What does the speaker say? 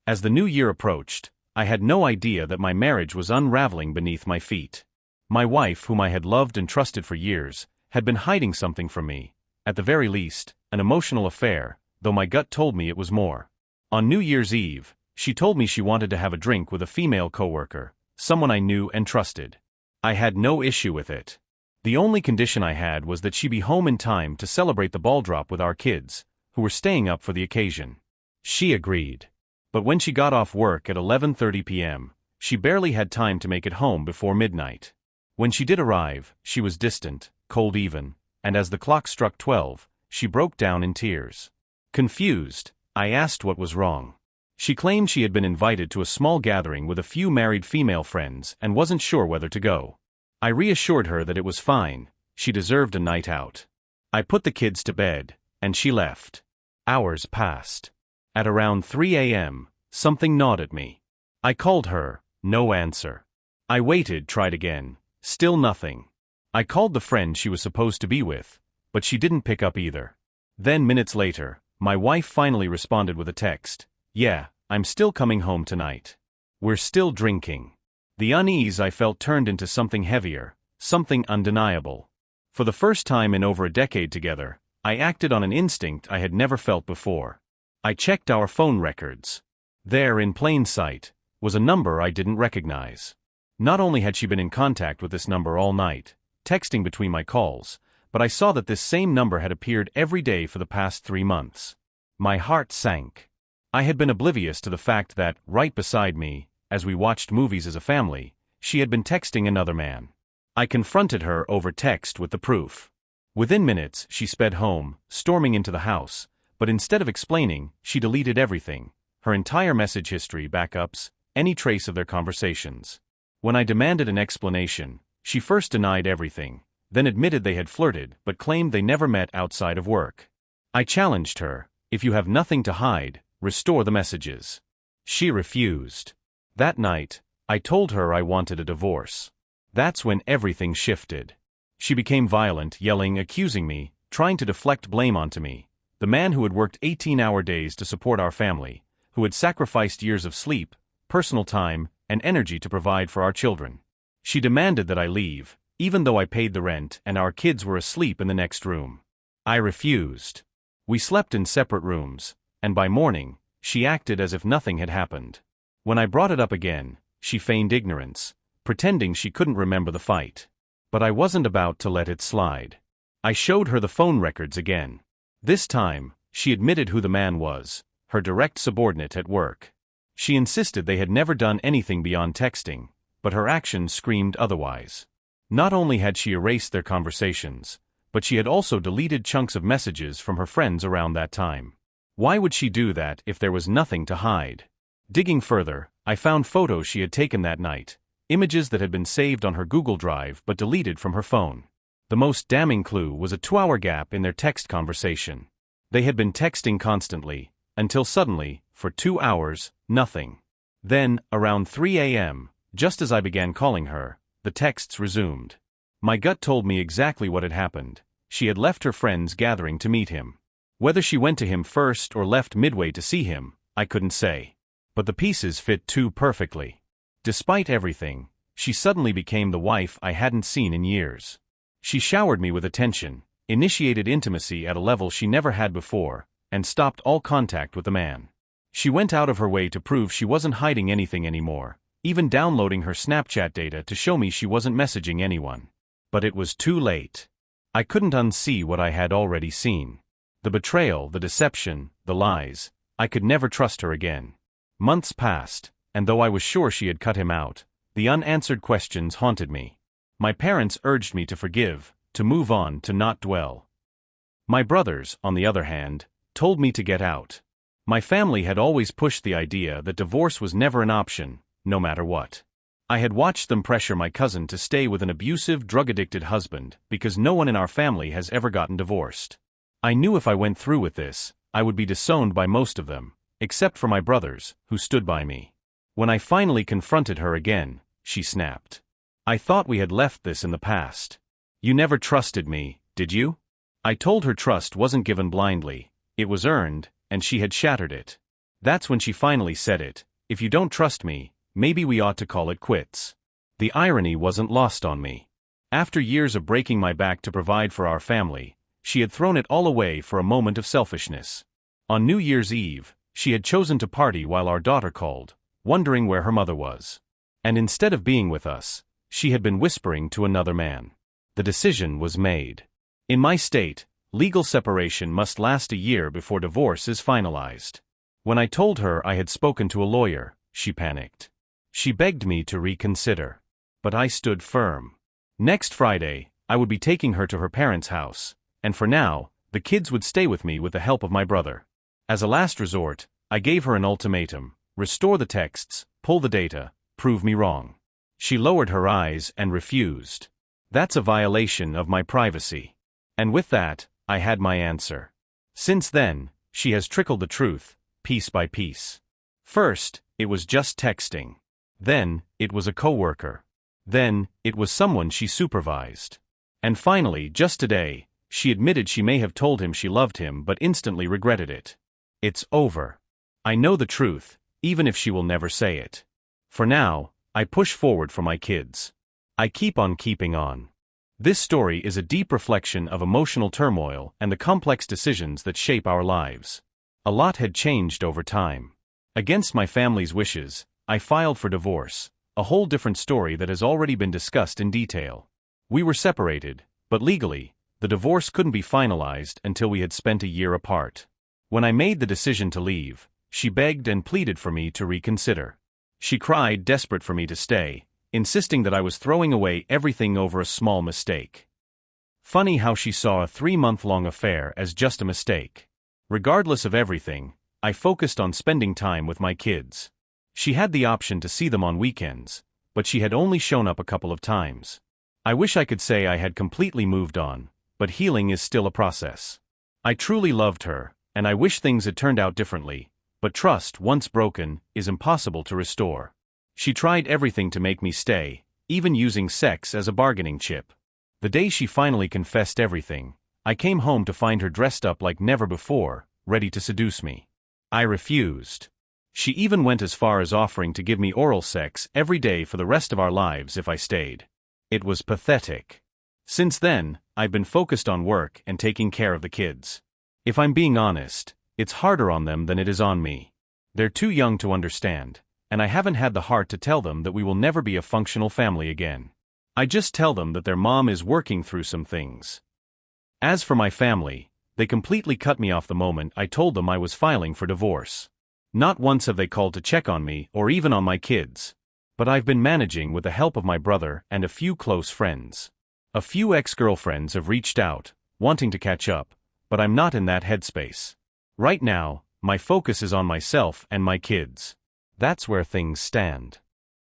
As the new year approached, I had no idea that my marriage was unraveling beneath my feet. My wife, whom I had loved and trusted for years, had been hiding something from me, at the very least, an emotional affair, though my gut told me it was more. On New Year's Eve, she told me she wanted to have a drink with a female coworker, someone I knew and trusted. I had no issue with it. The only condition I had was that she be home in time to celebrate the ball drop with our kids, who were staying up for the occasion. She agreed. But when she got off work at 11:30 p.m., she barely had time to make it home before midnight. When she did arrive, she was distant, cold even, and as the clock struck 12, she broke down in tears. Confused, I asked what was wrong. She claimed she had been invited to a small gathering with a few married female friends and wasn't sure whether to go. I reassured her that it was fine, she deserved a night out. I put the kids to bed, and she left. Hours passed. At around 3 a.m., something gnawed at me. I called her, no answer. I waited, tried again, still nothing. I called the friend she was supposed to be with, but she didn't pick up either. Then minutes later, my wife finally responded with a text. Yeah, I'm still coming home tonight. We're still drinking. The unease I felt turned into something heavier, something undeniable. For the first time in over a decade together, I acted on an instinct I had never felt before. I checked our phone records. There, in plain sight, was a number I didn't recognize. Not only had she been in contact with this number all night, texting between my calls, but I saw that this same number had appeared every day for the past 3 months. My heart sank. I had been oblivious to the fact that, right beside me, as we watched movies as a family, she had been texting another man. I confronted her over text with the proof. Within minutes, she sped home, storming into the house, but instead of explaining, she deleted everything, her entire message history, backups, any trace of their conversations. When I demanded an explanation, she first denied everything, then admitted they had flirted but claimed they never met outside of work. I challenged her, if you have nothing to hide, restore the messages. She refused. That night, I told her I wanted a divorce. That's when everything shifted. She became violent, yelling, accusing me, trying to deflect blame onto me, the man who had worked 18-hour days to support our family, who had sacrificed years of sleep, personal time, and energy to provide for our children. She demanded that I leave, even though I paid the rent and our kids were asleep in the next room. I refused. We slept in separate rooms, and by morning, she acted as if nothing had happened. When I brought it up again, she feigned ignorance, pretending she couldn't remember the fight. But I wasn't about to let it slide. I showed her the phone records again. This time, she admitted who the man was, her direct subordinate at work. She insisted they had never done anything beyond texting, but her actions screamed otherwise. Not only had she erased their conversations, but she had also deleted chunks of messages from her friends around that time. Why would she do that if there was nothing to hide? Digging further, I found photos she had taken that night, images that had been saved on her Google Drive but deleted from her phone. The most damning clue was a 2-hour gap in their text conversation. They had been texting constantly, until suddenly, for 2 hours, nothing. Then, around 3 a.m., just as I began calling her, the texts resumed. My gut told me exactly what had happened. She had left her friends gathering to meet him. Whether she went to him first or left midway to see him, I couldn't say. But the pieces fit too perfectly. Despite everything, she suddenly became the wife I hadn't seen in years. She showered me with attention, initiated intimacy at a level she never had before, and stopped all contact with the man. She went out of her way to prove she wasn't hiding anything anymore, even downloading her Snapchat data to show me she wasn't messaging anyone. But it was too late. I couldn't unsee what I had already seen. The betrayal, the deception, the lies. I could never trust her again. Months passed, and though I was sure she had cut him out, the unanswered questions haunted me. My parents urged me to forgive, to move on, to not dwell. My brothers, on the other hand, told me to get out. My family had always pushed the idea that divorce was never an option, no matter what. I had watched them pressure my cousin to stay with an abusive, drug-addicted husband because no one in our family has ever gotten divorced. I knew if I went through with this, I would be disowned by most of them, except for my brothers, who stood by me. When I finally confronted her again, she snapped. I thought we had left this in the past. You never trusted me, did you? I told her trust wasn't given blindly, it was earned, and she had shattered it. That's when she finally said it. If you don't trust me, maybe we ought to call it quits. The irony wasn't lost on me. After years of breaking my back to provide for our family, she had thrown it all away for a moment of selfishness. On New Year's Eve, she had chosen to party while our daughter called, wondering where her mother was. And instead of being with us, she had been whispering to another man. The decision was made. In my state, legal separation must last a year before divorce is finalized. When I told her I had spoken to a lawyer, she panicked. She begged me to reconsider. But I stood firm. Next Friday, I would be taking her to her parents' house, and for now, the kids would stay with me with the help of my brother. As a last resort, I gave her an ultimatum: restore the texts, pull the data, prove me wrong. She lowered her eyes and refused. That's a violation of my privacy. And with that, I had my answer. Since then, she has trickled the truth, piece by piece. First, it was just texting. Then, it was a coworker. Then, it was someone she supervised. And finally, just today, she admitted she may have told him she loved him but instantly regretted it. It's over. I know the truth, even if she will never say it. For now, I push forward for my kids. I keep on keeping on. This story is a deep reflection of emotional turmoil and the complex decisions that shape our lives. A lot had changed over time. Against my family's wishes, I filed for divorce, a whole different story that has already been discussed in detail. We were separated, but legally, the divorce couldn't be finalized until we had spent a year apart. When I made the decision to leave, she begged and pleaded for me to reconsider. She cried, desperate for me to stay, insisting that I was throwing away everything over a small mistake. Funny how she saw a 3-month-long affair as just a mistake. Regardless of everything, I focused on spending time with my kids. She had the option to see them on weekends, but she had only shown up a couple of times. I wish I could say I had completely moved on, but healing is still a process. I truly loved her, and I wish things had turned out differently, but trust, once broken, is impossible to restore. She tried everything to make me stay, even using sex as a bargaining chip. The day she finally confessed everything, I came home to find her dressed up like never before, ready to seduce me. I refused. She even went as far as offering to give me oral sex every day for the rest of our lives if I stayed. It was pathetic. Since then, I've been focused on work and taking care of the kids. If I'm being honest, it's harder on them than it is on me. They're too young to understand, and I haven't had the heart to tell them that we will never be a functional family again. I just tell them that their mom is working through some things. As for my family, they completely cut me off the moment I told them I was filing for divorce. Not once have they called to check on me or even on my kids. But I've been managing with the help of my brother and a few close friends. A few ex-girlfriends have reached out, wanting to catch up, but I'm not in that headspace. Right now, my focus is on myself and my kids. That's where things stand.